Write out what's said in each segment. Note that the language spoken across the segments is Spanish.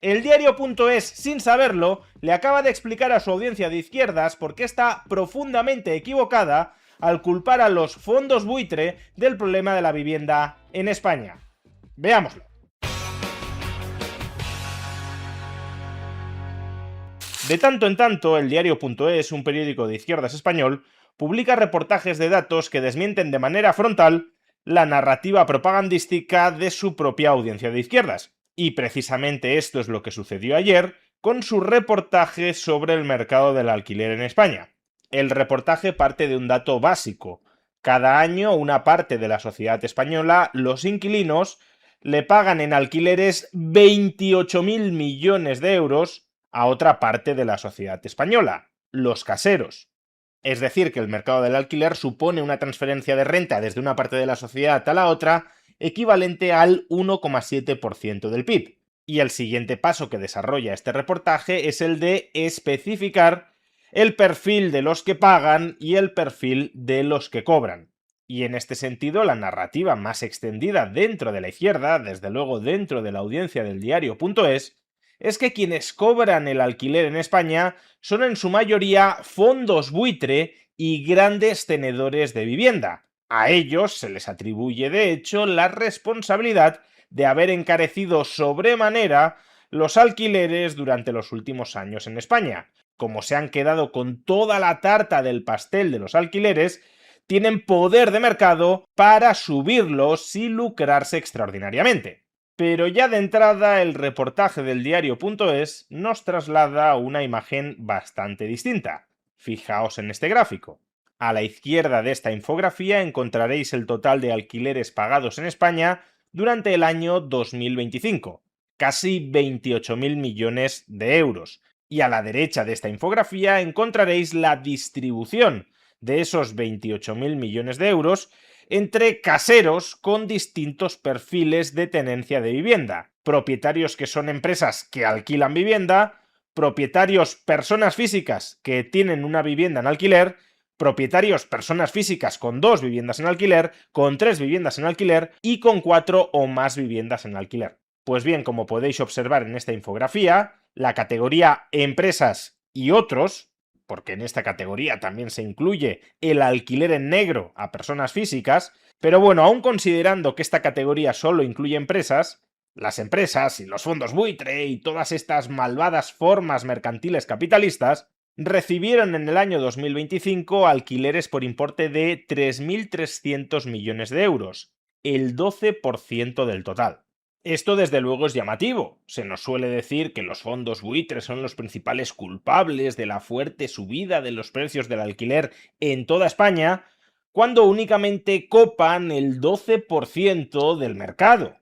El diario.es, sin saberlo, le acaba de explicar a su audiencia de izquierdas por qué está profundamente equivocada al culpar a los fondos buitre del problema de la vivienda en España. Veámoslo. De tanto en tanto, el diario.es, un periódico de izquierdas español, publica reportajes de datos que desmienten de manera frontal la narrativa propagandística de su propia audiencia de izquierdas. Y precisamente esto es lo que sucedió ayer con su reportaje sobre el mercado del alquiler en España. El reportaje parte de un dato básico. Cada año una parte de la sociedad española, los inquilinos, le pagan en alquileres 28.000 millones de euros a otra parte de la sociedad española, los caseros. Es decir, que el mercado del alquiler supone una transferencia de renta desde una parte de la sociedad a la otra equivalente al 1,7% del PIB. Y el siguiente paso que desarrolla este reportaje es el de especificar el perfil de los que pagan y el perfil de los que cobran. Y en este sentido, la narrativa más extendida dentro de la izquierda, desde luego dentro de la audiencia del diario.es, es que quienes cobran el alquiler en España son en su mayoría fondos buitre y grandes tenedores de vivienda. A ellos se les atribuye, de hecho, la responsabilidad de haber encarecido sobremanera los alquileres durante los últimos años en España. Como se han quedado con toda la tarta del pastel de los alquileres, tienen poder de mercado para subirlos y lucrarse extraordinariamente. Pero ya de entrada el reportaje del diario.es nos traslada una imagen bastante distinta. Fijaos en este gráfico. A la izquierda de esta infografía encontraréis el total de alquileres pagados en España durante el año 2025, casi 28.000 millones de euros. Y a la derecha de esta infografía encontraréis la distribución de esos 28.000 millones de euros entre caseros con distintos perfiles de tenencia de vivienda. Propietarios que son empresas que alquilan vivienda, propietarios personas físicas que tienen una vivienda en alquiler, propietarios personas físicas con 2 viviendas en alquiler, con 3 viviendas en alquiler y con 4 o más viviendas en alquiler. Pues bien, como podéis observar en esta infografía, la categoría empresas y otros, porque en esta categoría también se incluye el alquiler en negro a personas físicas, pero bueno, aún considerando que esta categoría solo incluye empresas, las empresas y los fondos buitre y todas estas malvadas formas mercantiles capitalistas recibieron en el año 2025 alquileres por importe de 3.300 millones de euros, el 12% del total. Esto desde luego es llamativo. Se nos suele decir que los fondos buitres son los principales culpables de la fuerte subida de los precios del alquiler en toda España, cuando únicamente copan el 12% del mercado,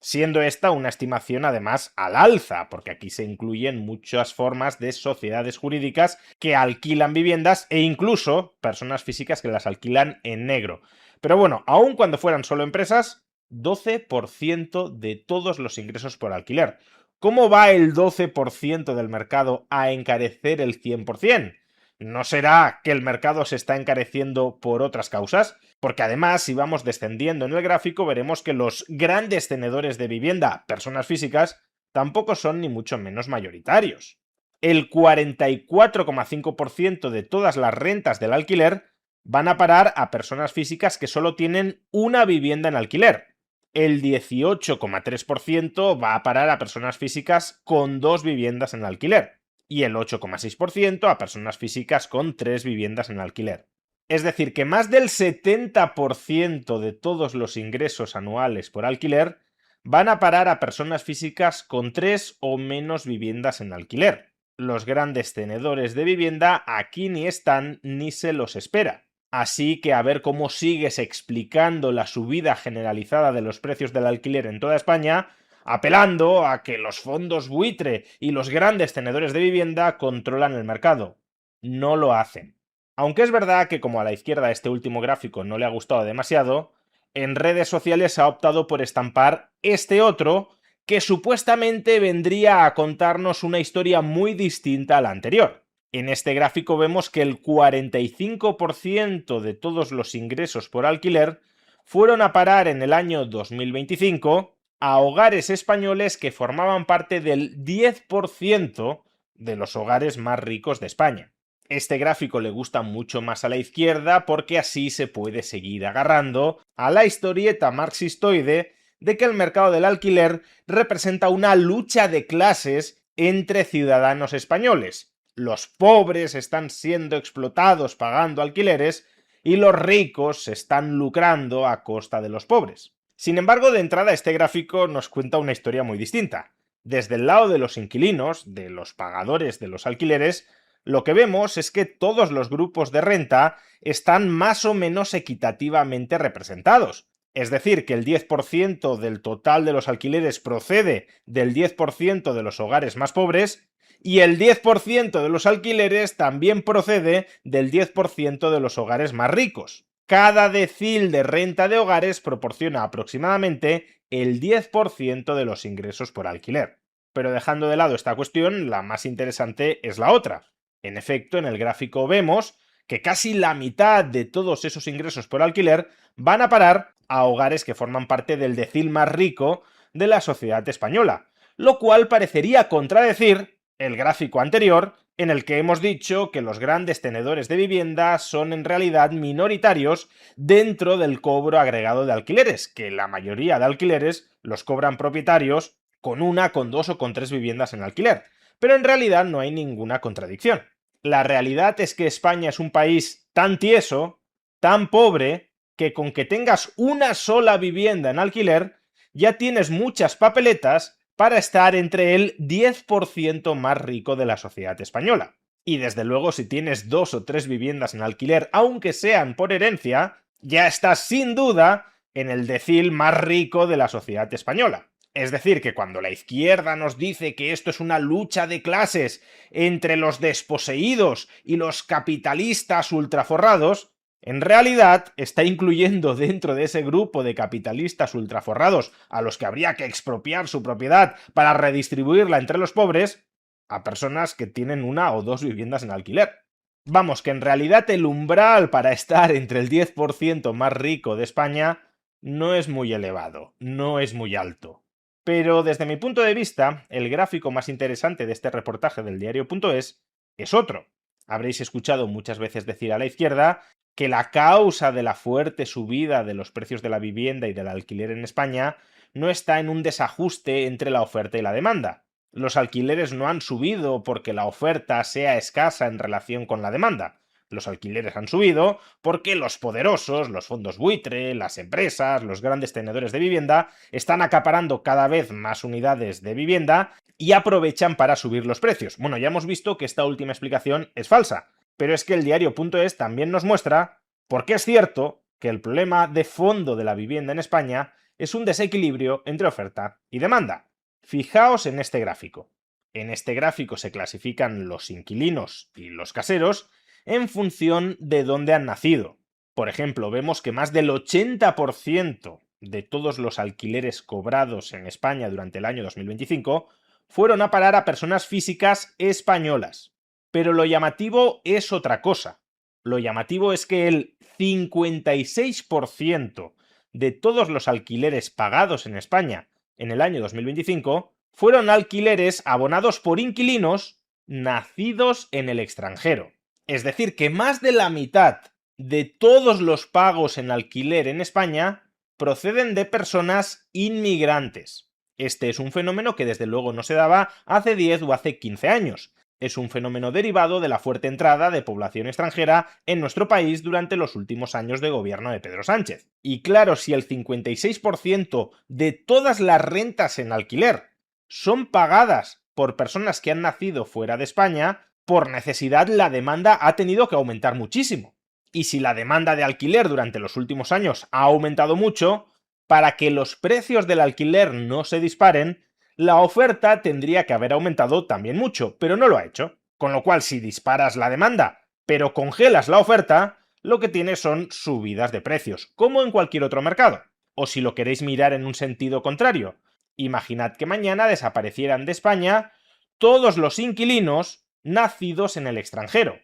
siendo esta una estimación además al alza, porque aquí se incluyen muchas formas de sociedades jurídicas que alquilan viviendas e incluso personas físicas que las alquilan en negro. Pero bueno, aun cuando fueran solo empresas, 12% de todos los ingresos por alquiler. ¿Cómo va el 12% del mercado a encarecer el 100%? ¿No será que el mercado se está encareciendo por otras causas? Porque además, si vamos descendiendo en el gráfico, veremos que los grandes tenedores de vivienda, personas físicas, tampoco son ni mucho menos mayoritarios. El 44,5% de todas las rentas del alquiler van a parar a personas físicas que solo tienen una vivienda en alquiler. El 18,3% va a parar a personas físicas con 2 viviendas en alquiler y el 8,6% a personas físicas con 3 viviendas en alquiler. Es decir, que más del 70% de todos los ingresos anuales por alquiler van a parar a personas físicas con 3 o menos viviendas en alquiler. Los grandes tenedores de vivienda aquí ni están ni se los espera. Así que a ver cómo sigues explicando la subida generalizada de los precios del alquiler en toda España, apelando a que los fondos buitre y los grandes tenedores de vivienda controlan el mercado. No lo hacen. Aunque es verdad que como a la izquierda este último gráfico no le ha gustado demasiado, en redes sociales se ha optado por estampar este otro que supuestamente vendría a contarnos una historia muy distinta a la anterior. En este gráfico vemos que el 45% de todos los ingresos por alquiler fueron a parar en el año 2025 a hogares españoles que formaban parte del 10% de los hogares más ricos de España. Este gráfico le gusta mucho más a la izquierda porque así se puede seguir agarrando a la historieta marxistoide de que el mercado del alquiler representa una lucha de clases entre ciudadanos españoles. Los pobres están siendo explotados pagando alquileres y los ricos se están lucrando a costa de los pobres. Sin embargo, de entrada este gráfico nos cuenta una historia muy distinta. Desde el lado de los inquilinos, de los pagadores de los alquileres, lo que vemos es que todos los grupos de renta están más o menos equitativamente representados. Es decir, que el 10% del total de los alquileres procede del 10% de los hogares más pobres y el 10% de los alquileres también procede del 10% de los hogares más ricos. Cada decil de renta de hogares proporciona aproximadamente el 10% de los ingresos por alquiler. Pero dejando de lado esta cuestión, la más interesante es la otra. En efecto, en el gráfico vemos que casi la mitad de todos esos ingresos por alquiler van a parar a hogares que forman parte del decil más rico de la sociedad española, lo cual parecería contradecir el gráfico anterior en el que hemos dicho que los grandes tenedores de vivienda son en realidad minoritarios dentro del cobro agregado de alquileres, que la mayoría de alquileres los cobran propietarios con una, con dos o con tres viviendas en alquiler. Pero en realidad no hay ninguna contradicción. La realidad es que España es un país tan tieso, tan pobre, que con que tengas una sola vivienda en alquiler, ya tienes muchas papeletas para estar entre el 10% más rico de la sociedad española. Y desde luego, si tienes dos o tres viviendas en alquiler, aunque sean por herencia, ya estás sin duda en el decil más rico de la sociedad española. Es decir, que cuando la izquierda nos dice que esto es una lucha de clases entre los desposeídos y los capitalistas ultraforrados, en realidad está incluyendo dentro de ese grupo de capitalistas ultraforrados a los que habría que expropiar su propiedad para redistribuirla entre los pobres, a personas que tienen una o dos viviendas en alquiler. Vamos, que en realidad el umbral para estar entre el 10% más rico de España no es muy elevado, no es muy alto. Pero desde mi punto de vista, el gráfico más interesante de este reportaje del diario.es es otro. Habréis escuchado muchas veces decir a la izquierda que la causa de la fuerte subida de los precios de la vivienda y del alquiler en España no está en un desajuste entre la oferta y la demanda. Los alquileres no han subido porque la oferta sea escasa en relación con la demanda. Los alquileres han subido porque los poderosos, los fondos buitre, las empresas, los grandes tenedores de vivienda están acaparando cada vez más unidades de vivienda y aprovechan para subir los precios. Bueno, ya hemos visto que esta última explicación es falsa, pero es que el diario.es también nos muestra por qué es cierto que el problema de fondo de la vivienda en España es un desequilibrio entre oferta y demanda. Fijaos en este gráfico. En este gráfico se clasifican los inquilinos y los caseros en función de dónde han nacido. Por ejemplo, vemos que más del 80% de todos los alquileres cobrados en España durante el año 2025 fueron a parar a personas físicas españolas. Pero lo llamativo es otra cosa. Lo llamativo es que el 56% de todos los alquileres pagados en España en el año 2025 fueron alquileres abonados por inquilinos nacidos en el extranjero. Es decir, que más de la mitad de todos los pagos en alquiler en España proceden de personas inmigrantes. Este es un fenómeno que desde luego no se daba hace 10 o hace 15 años. Es un fenómeno derivado de la fuerte entrada de población extranjera en nuestro país durante los últimos años de gobierno de Pedro Sánchez. Y claro, si el 56% de todas las rentas en alquiler son pagadas por personas que han nacido fuera de España, por necesidad la demanda ha tenido que aumentar muchísimo. Y si la demanda de alquiler durante los últimos años ha aumentado mucho, para que los precios del alquiler no se disparen, la oferta tendría que haber aumentado también mucho, pero no lo ha hecho. Con lo cual, si disparas la demanda, pero congelas la oferta, lo que tienes son subidas de precios, como en cualquier otro mercado. O si lo queréis mirar en un sentido contrario, imaginad que mañana desaparecieran de España todos los inquilinos nacidos en el extranjero.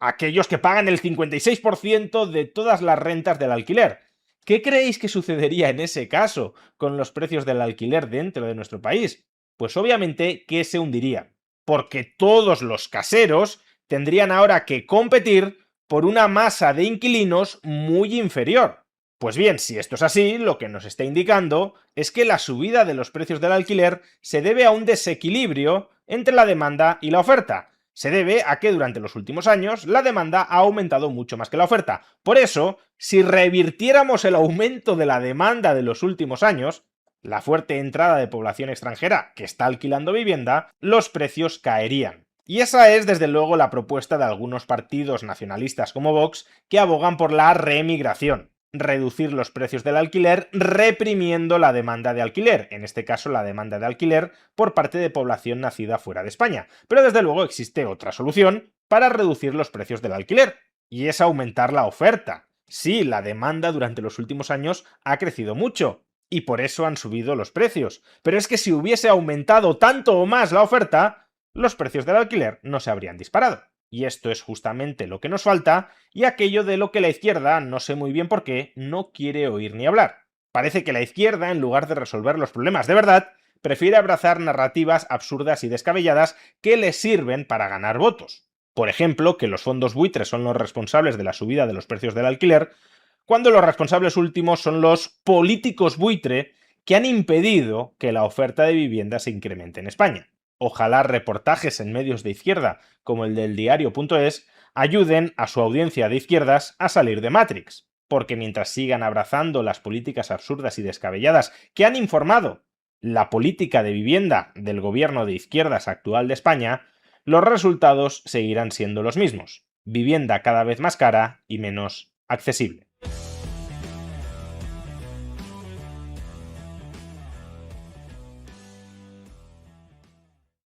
Aquellos que pagan el 56% de todas las rentas del alquiler. ¿Qué creéis que sucedería en ese caso con los precios del alquiler dentro de nuestro país? Pues obviamente que se hundiría, porque todos los caseros tendrían ahora que competir por una masa de inquilinos muy inferior. Pues bien, si esto es así, lo que nos está indicando es que la subida de los precios del alquiler se debe a un desequilibrio entre la demanda y la oferta. Se debe a que durante los últimos años la demanda ha aumentado mucho más que la oferta. Por eso, si revirtiéramos el aumento de la demanda de los últimos años, la fuerte entrada de población extranjera que está alquilando vivienda, los precios caerían. Y esa es, desde luego, la propuesta de algunos partidos nacionalistas como Vox que abogan por la reemigración. Reducir los precios del alquiler reprimiendo la demanda de alquiler, en este caso la demanda de alquiler por parte de población nacida fuera de España. Pero desde luego existe otra solución para reducir los precios del alquiler, y es aumentar la oferta. Sí, la demanda durante los últimos años ha crecido mucho, y por eso han subido los precios. Pero es que si hubiese aumentado tanto o más la oferta, los precios del alquiler no se habrían disparado. Y esto es justamente lo que nos falta y aquello de lo que la izquierda, no sé muy bien por qué, no quiere oír ni hablar. Parece que la izquierda, en lugar de resolver los problemas de verdad, prefiere abrazar narrativas absurdas y descabelladas que les sirven para ganar votos. Por ejemplo, que los fondos buitres son los responsables de la subida de los precios del alquiler, cuando los responsables últimos son los políticos buitre que han impedido que la oferta de vivienda se incremente en España. Ojalá reportajes en medios de izquierda, como el del diario.es, ayuden a su audiencia de izquierdas a salir de Matrix, porque mientras sigan abrazando las políticas absurdas y descabelladas que han informado la política de vivienda del gobierno de izquierdas actual de España, los resultados seguirán siendo los mismos: vivienda cada vez más cara y menos accesible.